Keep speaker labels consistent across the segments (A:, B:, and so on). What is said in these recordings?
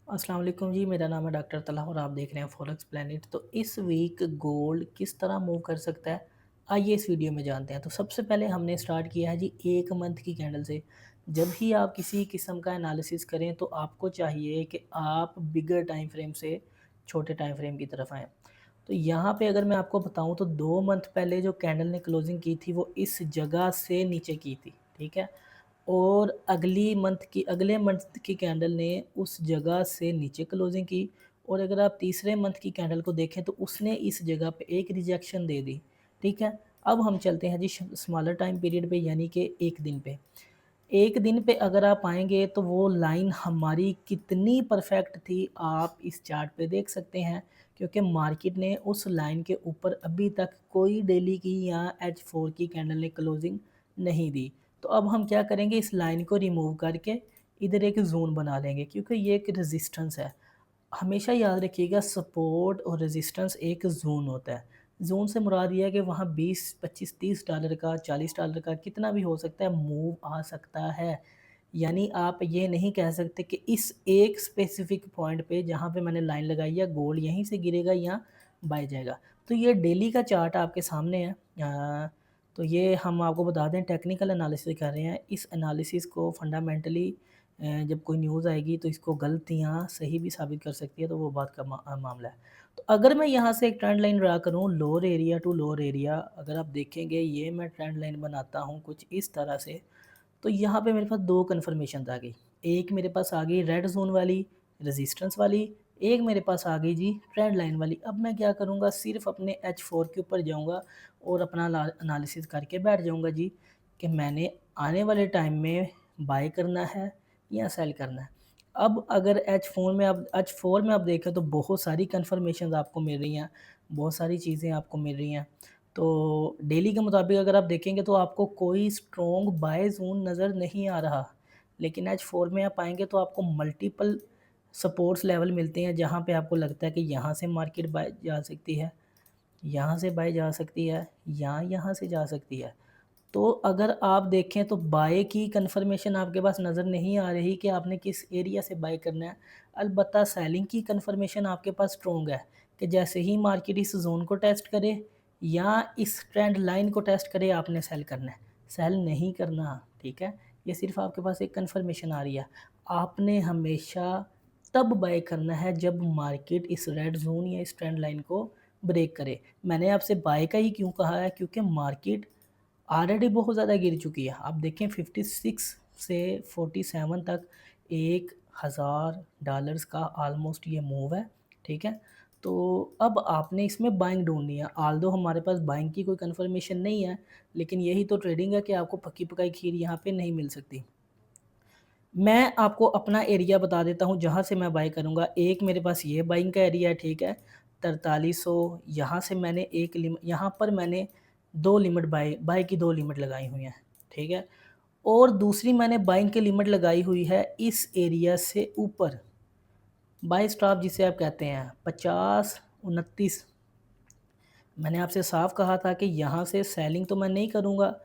A: अस्सलाम वालेकुम जी, मेरा नाम है डॉक्टर तलहा और आप देख रहे हैं फॉरेक्स प्लैनेट। तो इस वीक गोल्ड किस तरह मूव कर सकता है, आइए इस वीडियो में जानते हैं। तो सबसे पहले हमने स्टार्ट किया है जी 1 मंथ की कैंडल से। जब भी आप किसी किस्म का एनालिसिस करें तो आपको चाहिए कि आप बिगर टाइम फ्रेम से छोटे टाइम फ्रेम की तरफ आएँ। तो यहाँ पे अगर मैं आपको बताऊँ तो 2 मंथ पहले जो कैंडल ने क्लोजिंग की थी वो इस जगह से नीचे की थी, ठीक है? और अगले मंथ की कैंडल ने उस जगह से नीचे क्लोजिंग की। और अगर आप तीसरे मंथ की कैंडल को देखें तो उसने इस जगह पे एक रिजेक्शन दे दी, ठीक है? अब हम चलते हैं जी स्मॉलर टाइम पीरियड पे, यानी कि 1 दिन पे। 1 दिन पे अगर आप आएँगे तो वो लाइन हमारी कितनी परफेक्ट थी आप इस चार्ट पे देख सकते हैं, क्योंकि मार्केट ने उस लाइन के ऊपर अभी तक कोई डेली की या H4 की कैंडल ने क्लोजिंग नहीं दी। तो अब हम क्या करेंगे, इस लाइन को रिमूव करके इधर एक ज़ोन बना लेंगे, क्योंकि ये एक रेजिस्टेंस है। हमेशा याद रखिएगा, सपोर्ट और रेजिस्टेंस एक ज़ोन होता है। ज़ोन से मुराद ये है कि वहाँ 20, 25, 30 डॉलर का, 40 डॉलर का कितना भी हो सकता है, मूव आ सकता है। यानी आप ये नहीं कह सकते कि इस एक स्पेसिफ़िक पॉइंट पे जहाँ पे मैंने लाइन लगाई है गोल्ड यहीं से गिरेगा या बाय जाएगा। तो ये डेली का चार्ट आपके सामने है। तो ये हम आपको बता दें, टेक्निकल एनालिसिस कर रहे हैं। इस एनालिसिस को फंडामेंटली जब कोई न्यूज़ आएगी तो इसको गलत या सही भी साबित कर सकती है, तो वो बात का मामला है। तो अगर मैं यहाँ से एक ट्रेंड लाइन ड्रा करूँ lower area to lower area, अगर आप देखेंगे ये मैं ट्रेंड लाइन बनाता हूँ कुछ इस तरह से। तो यहाँ पे मेरे पास 2 कन्फर्मेशंस आ गई। एक मेरे पास आ गई रेड ज़ोन वाली, रेजिस्टेंस वाली, एक मेरे पास आ गई जी ट्रेंड लाइन वाली। अब मैं क्या करूँगा, सिर्फ़ अपने H4 के ऊपर जाऊँगा और अपना ला एनालिसिस करके बैठ जाऊँगा जी, कि मैंने आने वाले टाइम में बाय करना है या सेल करना है। अब अगर H4 में आप देखें तो बहुत सारी कन्फर्मेशंस आपको मिल रही हैं, बहुत सारी चीज़ें आपको मिल रही हैं। तो डेली के मुताबिक अगर आप देखेंगे तो आपको कोई स्ट्रॉन्ग बाय ज़ोन नज़र नहीं आ रहा। लेकिन H4 में आप आएँगे तो आपको मल्टीपल सपोर्ट्स लेवल मिलते हैं, जहाँ पे आपको लगता है कि यहाँ से मार्केट बाय जा सकती है, यहाँ से बाय जा सकती है या यहाँ से जा सकती है। तो अगर आप देखें तो बाय की कन्फर्मेशन आपके पास नज़र नहीं आ रही कि आपने किस एरिया से बाय करना है। अलबत्ता सेलिंग की कन्फर्मेशन आपके पास स्ट्रॉन्ग है, कि जैसे ही मार्केट इस ज़ोन को टेस्ट करे या इस ट्रेंड लाइन को टेस्ट करे, आपने सेल करना है। सेल नहीं करना, ठीक है? ये सिर्फ़ आपके पास एक कन्फर्मेशन आ रही है। आपने हमेशा तब बाय करना है जब मार्केट इस रेड ज़ोन या इस ट्रेंड लाइन को ब्रेक करे। मैंने आपसे बाय का ही क्यों कहा है, क्योंकि मार्केट ऑलरेडी बहुत ज़्यादा गिर चुकी है। आप देखें 56 से 47 तक $1000 का ऑलमोस्ट ये मूव है, ठीक है? तो अब आपने इसमें बाइंग ढूँढनी है। ऑल्दो हमारे पास बाइंग की कोई कन्फर्मेशन नहीं है, लेकिन यही तो ट्रेडिंग है कि आपको पक्की-पकाई खीर यहाँ पे नहीं मिल सकती। मैं आपको अपना एरिया बता देता हूँ जहाँ से मैं बाय करूँगा। एक मेरे पास ये बाइंग का एरिया है, ठीक है? 4300, यहाँ से मैंने यहाँ पर मैंने 2 लिमिट बाय बाय की 2 लिमिट लगाई हुई हैं, ठीक है? और दूसरी मैंने बाइंग की लिमिट लगाई हुई है इस एरिया से ऊपर, बाय स्टॉप जिसे आप कहते हैं 50-29। मैंने आपसे साफ कहा था कि यहाँ से सेलिंग तो मैं नहीं करूँगा।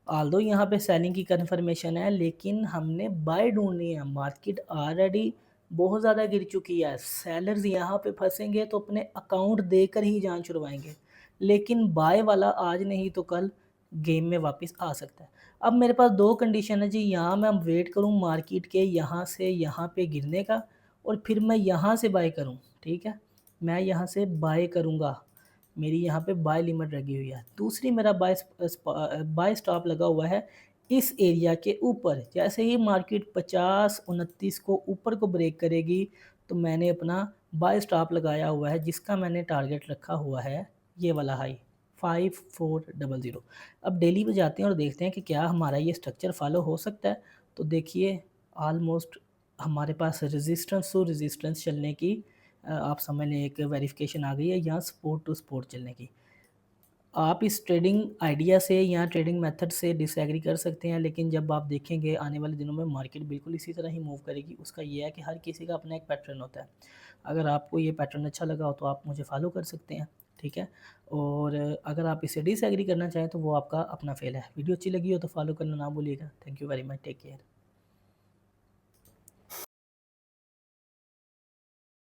A: ऑल्दो यहाँ पे सेलिंग की कन्फर्मेशन है, लेकिन हमने बाय ढूँढनी है। मार्केट ऑलरेडी बहुत ज़्यादा गिर चुकी है। सेलर्स यहाँ पे फँसेंगे तो अपने अकाउंट देकर ही जान छुड़वाएँगे। लेकिन बाय वाला आज नहीं तो कल गेम में वापस आ सकता है। अब मेरे पास 2 कंडीशन है जी, यहाँ मैं वेट करूँ मार्केट के यहाँ से यहाँ पे गिरने का, और फिर मैं यहाँ से बाय करूँ, ठीक है? मैं यहाँ से बाय करूँगा। मेरी यहाँ पे बाय लिमिट लगी हुई है। दूसरी मेरा बाय स्टॉप लगा हुआ है इस एरिया के ऊपर। जैसे ही मार्केट 50-29 को ऊपर को ब्रेक करेगी, तो मैंने अपना बाय स्टॉप लगाया हुआ है, जिसका मैंने टारगेट रखा हुआ है ये वाला हाई 5400। अब डेली पे जाते हैं और देखते हैं कि क्या हमारा ये स्ट्रक्चर फॉलो हो सकता है। तो देखिए, ऑलमोस्ट हमारे पास रेजिस्टेंस टू रेजिस्टेंस चलने की आप समझ लें एक वेरिफिकेशन आ गई है, या सपोर्ट टू सपोर्ट चलने की। आप इस ट्रेडिंग आइडिया से या ट्रेडिंग मेथड से डिसएग्री कर सकते हैं, लेकिन जब आप देखेंगे आने वाले दिनों में मार्केट बिल्कुल इसी तरह ही मूव करेगी। उसका ये है कि हर किसी का अपना एक पैटर्न होता है। अगर आपको ये पैटर्न अच्छा लगा हो तो आप मुझे फॉलो कर सकते हैं, ठीक है? और अगर आप इसे डिसएग्री करना चाहें तो वो आपका अपना फ़ेल है। वीडियो अच्छी लगी हो तो फॉलो करना ना भूलिएगा। Thank you very much, take care.